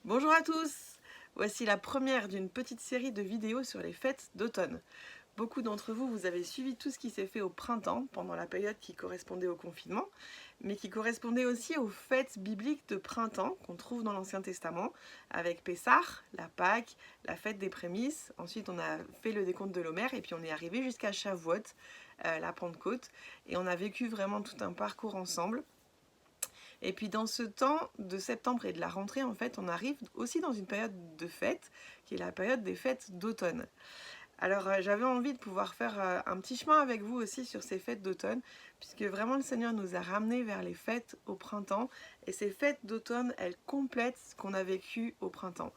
Bonjour à tous! Voici la première d'une petite série de vidéos sur les fêtes d'automne. Beaucoup d'entre vous, vous avez suivi tout ce qui s'est fait au printemps, pendant la période qui correspondait au confinement, mais qui correspondait aussi aux fêtes bibliques de printemps qu'on trouve dans l'Ancien Testament, avec Pessah, la Pâque, la fête des prémices. Ensuite, on a fait le décompte de l'Omer et puis on est arrivé jusqu'à Shavuot, la Pentecôte, et on a vécu vraiment tout un parcours ensemble. Et puis dans ce temps de septembre et de la rentrée, en fait, on arrive aussi dans une période de fête, qui est la période des fêtes d'automne. Alors j'avais envie de pouvoir faire un petit chemin avec vous aussi sur ces fêtes d'automne, puisque vraiment le Seigneur nous a ramenés vers les fêtes au printemps, et ces fêtes d'automne, elles complètent ce qu'on a vécu au printemps.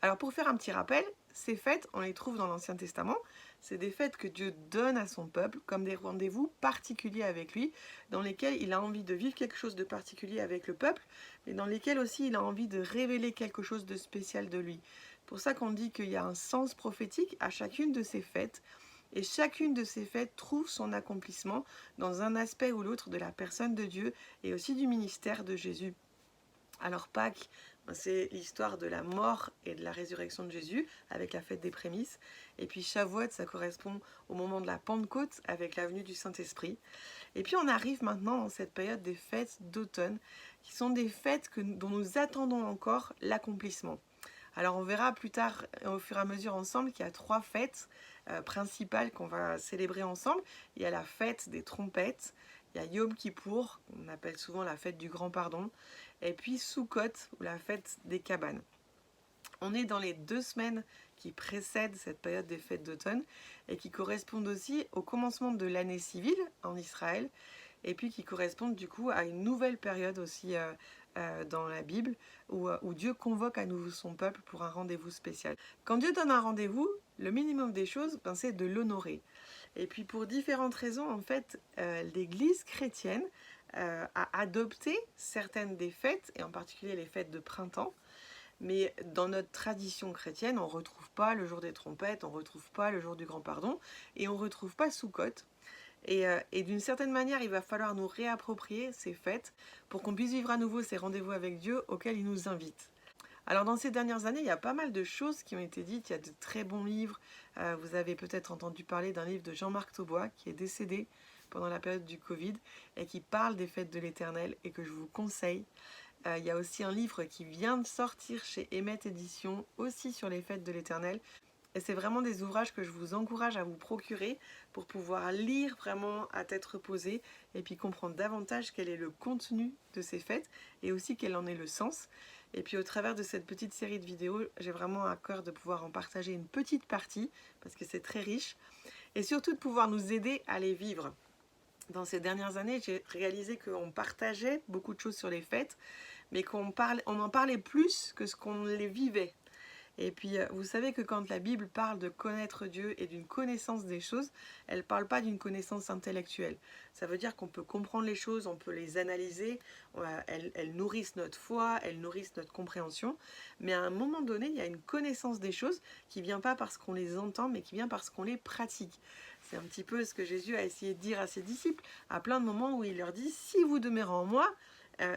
Alors pour faire un petit rappel, ces fêtes, on les trouve dans l'Ancien Testament. C'est des fêtes que Dieu donne à son peuple comme des rendez-vous particuliers avec lui, dans lesquels il a envie de vivre quelque chose de particulier avec le peuple, mais dans lesquels aussi il a envie de révéler quelque chose de spécial de lui. C'est pour ça qu'on dit qu'il y a un sens prophétique à chacune de ces fêtes, et chacune de ces fêtes trouve son accomplissement dans un aspect ou l'autre de la personne de Dieu et aussi du ministère de Jésus. Alors Pâques, c'est l'histoire de la mort et de la résurrection de Jésus avec la fête des prémices. Et puis Shavuot, ça correspond au moment de la Pentecôte avec la venue du Saint-Esprit. Et puis on arrive maintenant dans cette période des fêtes d'automne, qui sont des fêtes dont nous attendons encore l'accomplissement. Alors on verra plus tard, au fur et à mesure ensemble, qu'il y a trois fêtes principales qu'on va célébrer ensemble. Il y a la fête des trompettes, il y a Yom Kippour, qu'on appelle souvent la fête du grand pardon, et puis Sukkot, ou la fête des cabanes. On est dans les 2 semaines qui précèdent cette période des fêtes d'automne et qui correspondent aussi au commencement de l'année civile en Israël, et puis qui correspondent du coup à une nouvelle période aussi dans la Bible où Dieu convoque à nouveau son peuple pour un rendez-vous spécial. Quand Dieu donne un rendez-vous, le minimum des choses, c'est de l'honorer. Et puis pour différentes raisons, en fait, l'Église chrétienne a adopté certaines des fêtes, et en particulier les fêtes de printemps. Mais dans notre tradition chrétienne, on ne retrouve pas le jour des trompettes, on ne retrouve pas le jour du grand pardon, et on ne retrouve pas Sukkot. Et d'une certaine manière, il va falloir nous réapproprier ces fêtes pour qu'on puisse vivre à nouveau ces rendez-vous avec Dieu auxquels il nous invite. Alors dans ces dernières années, il y a pas mal de choses qui ont été dites, il y a de très bons livres. Vous avez peut-être entendu parler d'un livre de Jean-Marc Taubois qui est décédé pendant la période du Covid et qui parle des fêtes de l'Éternel et que je vous conseille. Il y a aussi un livre qui vient de sortir chez Emmet Éditions, aussi sur les fêtes de l'Éternel. Et c'est vraiment des ouvrages que je vous encourage à vous procurer pour pouvoir lire vraiment à tête reposée et puis comprendre davantage quel est le contenu de ces fêtes et aussi quel en est le sens. Et puis au travers de cette petite série de vidéos, j'ai vraiment à cœur de pouvoir en partager une petite partie parce que c'est très riche et surtout de pouvoir nous aider à les vivre. Dans ces dernières années, j'ai réalisé qu'on partageait beaucoup de choses sur les fêtes, mais on en parlait plus que ce qu'on les vivait. Et puis, vous savez que quand la Bible parle de connaître Dieu et d'une connaissance des choses, elle ne parle pas d'une connaissance intellectuelle. Ça veut dire qu'on peut comprendre les choses, on peut les analyser, elles nourrissent notre foi, elles nourrissent notre compréhension, mais à un moment donné, il y a une connaissance des choses qui ne vient pas parce qu'on les entend, mais qui vient parce qu'on les pratique. C'est un petit peu ce que Jésus a essayé de dire à ses disciples, à plein de moments où il leur dit « Si vous demeurez en moi,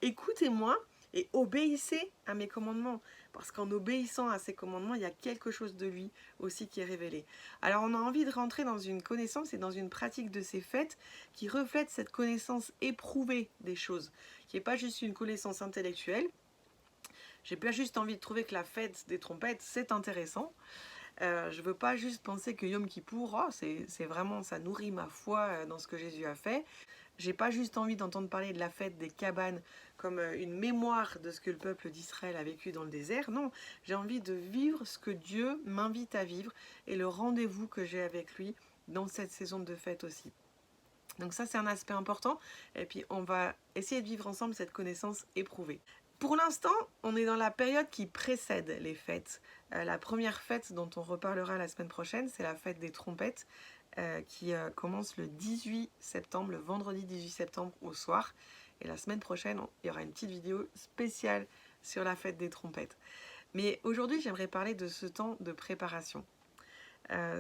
écoutez-moi et obéissez à mes commandements ». Parce qu'en obéissant à ses commandements, il y a quelque chose de lui aussi qui est révélé. Alors on a envie de rentrer dans une connaissance et dans une pratique de ces fêtes qui reflète cette connaissance éprouvée des choses, qui n'est pas juste une connaissance intellectuelle. J'ai pas juste envie de trouver que la fête des trompettes, c'est intéressant. Je veux pas juste penser que Yom Kippour, oh, c'est vraiment, ça nourrit ma foi dans ce que Jésus a fait. J'ai pas juste envie d'entendre parler de la fête des cabanes comme une mémoire de ce que le peuple d'Israël a vécu dans le désert. Non, j'ai envie de vivre ce que Dieu m'invite à vivre et le rendez-vous que j'ai avec lui dans cette saison de fête aussi. Donc ça, c'est un aspect important. Et puis, on va essayer de vivre ensemble cette connaissance éprouvée. Pour l'instant, on est dans la période qui précède les fêtes. La première fête dont on reparlera la semaine prochaine, c'est la fête des trompettes qui commence le 18 septembre, le vendredi 18 septembre au soir. Et la semaine prochaine, il y aura une petite vidéo spéciale sur la fête des trompettes. Mais aujourd'hui, j'aimerais parler de ce temps de préparation.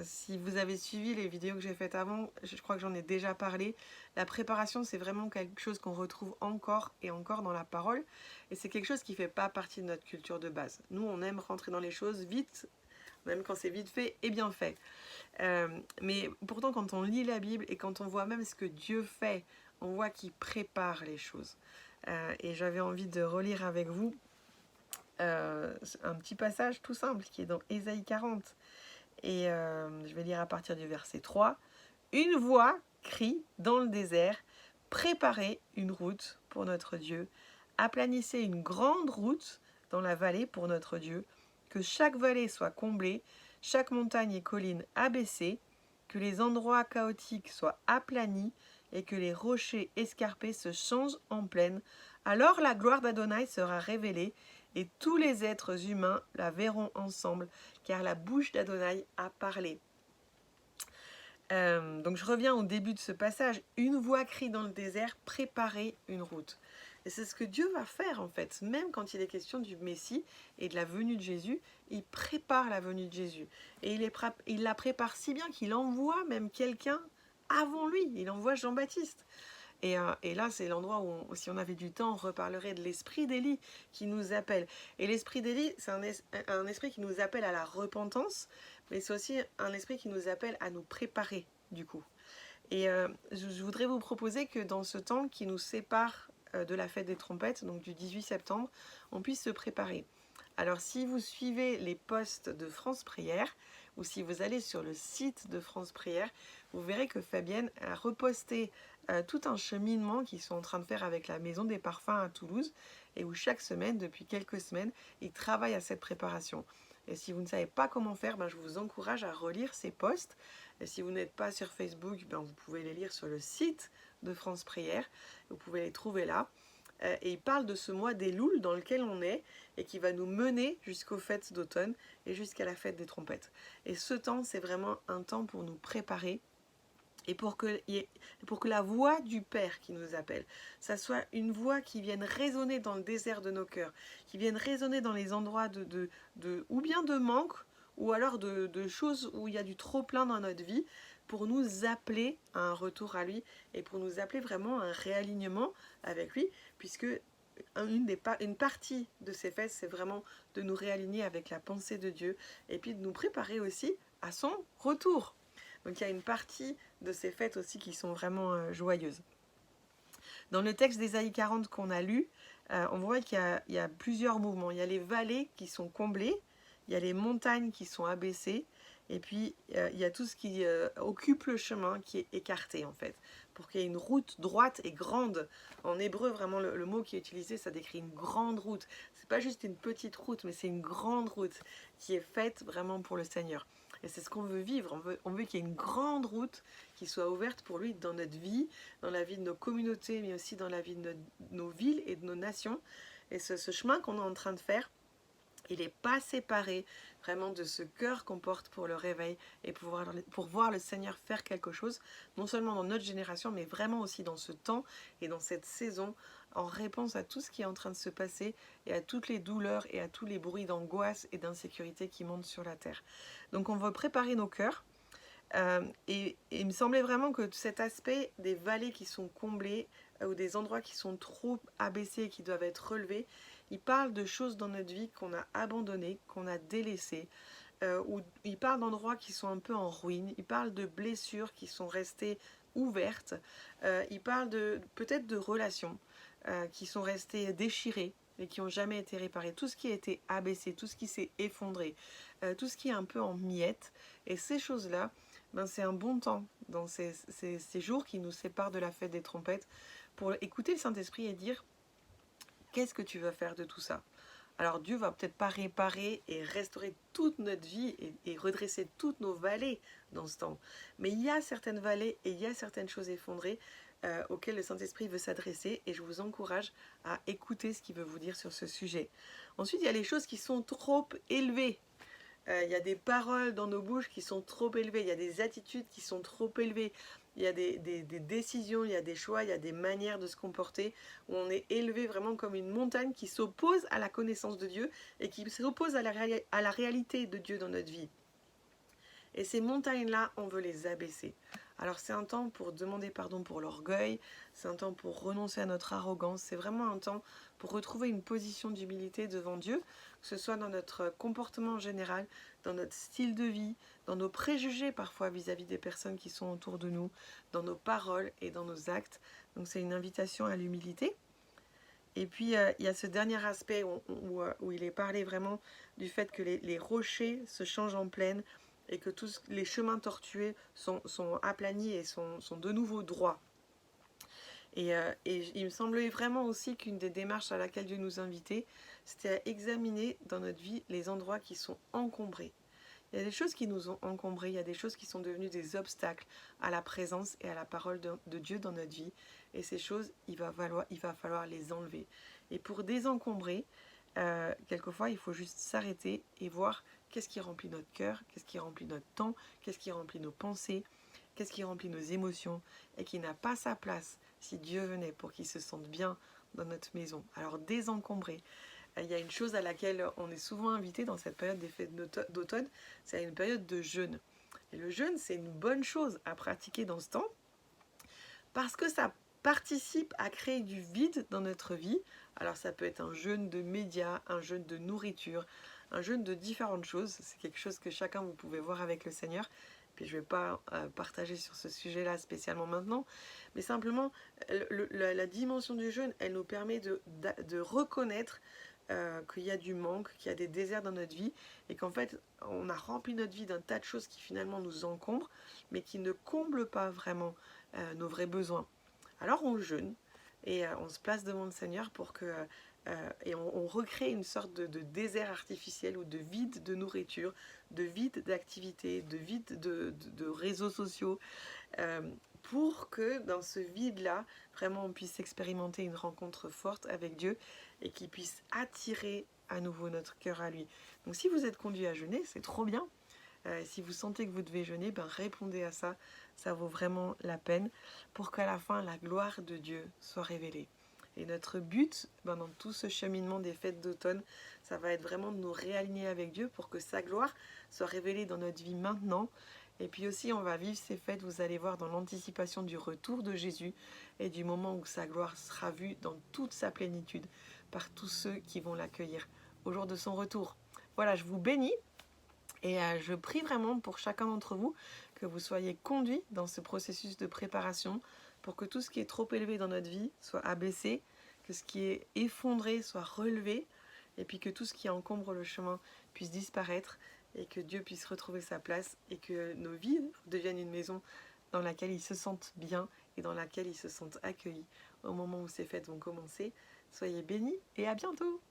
Si vous avez suivi les vidéos que j'ai faites avant, je crois que j'en ai déjà parlé. La préparation, c'est vraiment quelque chose qu'on retrouve encore et encore dans la parole. Et c'est quelque chose qui ne fait pas partie de notre culture de base. Nous, on aime rentrer dans les choses vite, même quand c'est vite fait et bien fait. Mais pourtant, quand on lit la Bible et quand on voit même ce que Dieu fait, on voit qu'il prépare les choses. Et j'avais envie de relire avec vous un petit passage tout simple qui est dans Ésaïe 40. Et je vais lire à partir du verset 3. Une voix crie dans le désert, préparez une route pour notre Dieu, aplanissez une grande route dans la vallée pour notre Dieu, que chaque vallée soit comblée, chaque montagne et colline abaissée, que les endroits chaotiques soient aplanis et que les rochers escarpés se changent en plaine. Alors la gloire d'Adonai sera révélée et tous les êtres humains la verront ensemble, car la bouche d'Adonai a parlé. Donc je reviens au début de ce passage. Une voix crie dans le désert, préparez une route. Et c'est ce que Dieu va faire en fait. Même quand il est question du Messie et de la venue de Jésus, il prépare la venue de Jésus. Et il la prépare si bien qu'il envoie même quelqu'un avant lui. Il envoie Jean-Baptiste. Et là, c'est l'endroit où, si on avait du temps, on reparlerait de l'esprit d'Élie qui nous appelle. Et l'esprit d'Élie, c'est un esprit qui nous appelle à la repentance, mais c'est aussi un esprit qui nous appelle à nous préparer, du coup. Et je voudrais vous proposer que dans ce temps qui nous sépare de la fête des trompettes, donc du 18 septembre, on puisse se préparer. Alors, si vous suivez les posts de France Prière, ou si vous allez sur le site de France Prière, vous verrez que Fabienne a reposté tout un cheminement qu'ils sont en train de faire avec la Maison des Parfums à Toulouse, et où chaque semaine, depuis quelques semaines, ils travaillent à cette préparation. Et si vous ne savez pas comment faire, je vous encourage à relire ces posts. Et si vous n'êtes pas sur Facebook, vous pouvez les lire sur le site de France Prière. Vous pouvez les trouver là. Et il parle de ce mois d'Elul dans lequel on est et qui va nous mener jusqu'aux fêtes d'automne et jusqu'à la fête des trompettes. Et ce temps, c'est vraiment un temps pour nous préparer et pour que la voix du Père qui nous appelle, ça soit une voix qui vienne résonner dans le désert de nos cœurs, qui vienne résonner dans les endroits ou bien de manque, ou alors de choses où il y a du trop-plein dans notre vie, pour nous appeler à un retour à lui et pour nous appeler vraiment à un réalignement avec lui, puisque une partie de ces fêtes, c'est vraiment de nous réaligner avec la pensée de Dieu et puis de nous préparer aussi à son retour. Donc il y a une partie de ces fêtes aussi qui sont vraiment joyeuses. Dans le texte d'Ésaïe 40 qu'on a lu, on voit qu'il y a plusieurs mouvements. Il y a les vallées qui sont comblées, il y a les montagnes qui sont abaissées, et puis il y a tout ce qui occupe le chemin qui est écarté en fait, pour qu'il y ait une route droite et grande. En hébreu, vraiment, le mot qui est utilisé, ça décrit une grande route. C'est pas juste une petite route, mais c'est une grande route qui est faite vraiment pour le Seigneur. Et c'est ce qu'on veut vivre. On veut qu'il y ait une grande route qui soit ouverte pour lui dans notre vie, dans la vie de nos communautés, mais aussi dans la vie de nos villes et de nos nations. Et ce chemin qu'on est en train de faire, il n'est pas séparé vraiment de ce cœur qu'on porte pour le réveil et pour voir le Seigneur faire quelque chose, non seulement dans notre génération, mais vraiment aussi dans ce temps et dans cette saison, en réponse à tout ce qui est en train de se passer et à toutes les douleurs et à tous les bruits d'angoisse et d'insécurité qui montent sur la terre. Donc on veut préparer nos cœurs. Et il me semblait vraiment que cet aspect des vallées qui sont comblées ou des endroits qui sont trop abaissés et qui doivent être relevés, il parle de choses dans notre vie qu'on a abandonnées, qu'on a délaissées, ou il parle d'endroits qui sont un peu en ruine, il parle de blessures qui sont restées ouvertes, il parle peut-être de relations qui sont restées déchirées et qui n'ont jamais été réparées, tout ce qui a été abaissé, tout ce qui s'est effondré, tout ce qui est un peu en miettes, et ces choses-là, c'est un bon temps dans ces jours qui nous séparent de la fête des trompettes pour écouter le Saint-Esprit et dire qu'est-ce que tu veux faire de tout ça. Alors Dieu va peut-être pas réparer et restaurer toute notre vie et redresser toutes nos vallées dans ce temps. Mais il y a certaines vallées et il y a certaines choses effondrées auxquelles le Saint-Esprit veut s'adresser et je vous encourage à écouter ce qu'il veut vous dire sur ce sujet. Ensuite, il y a les choses qui sont trop élevées. Il y a des paroles dans nos bouches qui sont trop élevées, il y a des attitudes qui sont trop élevées, il y a des décisions, il y a des choix, il y a des manières de se comporter où on est élevé vraiment comme une montagne qui s'oppose à la connaissance de Dieu et qui s'oppose à la réalité de Dieu dans notre vie. Et ces montagnes-là, on veut les abaisser. Alors c'est un temps pour demander pardon pour l'orgueil, c'est un temps pour renoncer à notre arrogance, c'est vraiment un temps pour retrouver une position d'humilité devant Dieu, que ce soit dans notre comportement en général, dans notre style de vie, dans nos préjugés parfois vis-à-vis des personnes qui sont autour de nous, dans nos paroles et dans nos actes. Donc c'est une invitation à l'humilité. Et puis il y a ce dernier aspect où il est parlé vraiment du fait que les rochers se changent en plaine et que tous les chemins tortueux sont aplanis et sont de nouveau droits. Et il me semblait vraiment aussi qu'une des démarches à laquelle Dieu nous invitait, c'était à examiner dans notre vie les endroits qui sont encombrés. Il y a des choses qui nous ont encombrés, il y a des choses qui sont devenues des obstacles à la présence et à la parole de Dieu dans notre vie. Et ces choses, il va falloir les enlever. Et pour désencombrer, quelquefois, il faut juste s'arrêter et voir qu'est-ce qui remplit notre cœur, qu'est-ce qui remplit notre temps, qu'est-ce qui remplit nos pensées, qu'est-ce qui remplit nos émotions et qui n'a pas sa place si Dieu venait pour qu'il se sente bien dans notre maison. Alors désencombrer. Il y a une chose à laquelle on est souvent invité dans cette période des fêtes d'automne, c'est une période de jeûne. Et le jeûne, c'est une bonne chose à pratiquer dans ce temps parce que ça participe à créer du vide dans notre vie. Alors ça peut être un jeûne de médias, un jeûne de nourriture, un jeûne de différentes choses. C'est quelque chose que chacun vous pouvez voir avec le Seigneur. Puis je ne vais pas partager sur ce sujet-là spécialement maintenant, mais simplement la dimension du jeûne, elle nous permet de reconnaître qu'il y a du manque, qu'il y a des déserts dans notre vie et qu'en fait on a rempli notre vie d'un tas de choses qui finalement nous encombrent mais qui ne comblent pas vraiment nos vrais besoins. Alors on jeûne et on se place devant le Seigneur pour que et on recrée une sorte de désert artificiel ou de vide de nourriture, de vide d'activité, de vide de réseaux sociaux, pour que dans ce vide-là, vraiment on puisse expérimenter une rencontre forte avec Dieu et qu'il puisse attirer à nouveau notre cœur à lui. Donc si vous êtes conduit à jeûner, c'est trop bien. Si vous sentez que vous devez jeûner, ben répondez à ça. Ça vaut vraiment la peine pour qu'à la fin, la gloire de Dieu soit révélée. Et notre but dans tout ce cheminement des fêtes d'automne, ça va être vraiment de nous réaligner avec Dieu pour que sa gloire soit révélée dans notre vie maintenant. Et puis aussi, on va vivre ces fêtes, vous allez voir, dans l'anticipation du retour de Jésus et du moment où sa gloire sera vue dans toute sa plénitude par tous ceux qui vont l'accueillir au jour de son retour. Voilà, je vous bénis. Et je prie vraiment pour chacun d'entre vous que vous soyez conduits dans ce processus de préparation pour que tout ce qui est trop élevé dans notre vie soit abaissé, que ce qui est effondré soit relevé, et puis que tout ce qui encombre le chemin puisse disparaître et que Dieu puisse retrouver sa place et que nos vies deviennent une maison dans laquelle ils se sentent bien et dans laquelle ils se sentent accueillis au moment où ces fêtes vont commencer. Soyez bénis et à bientôt!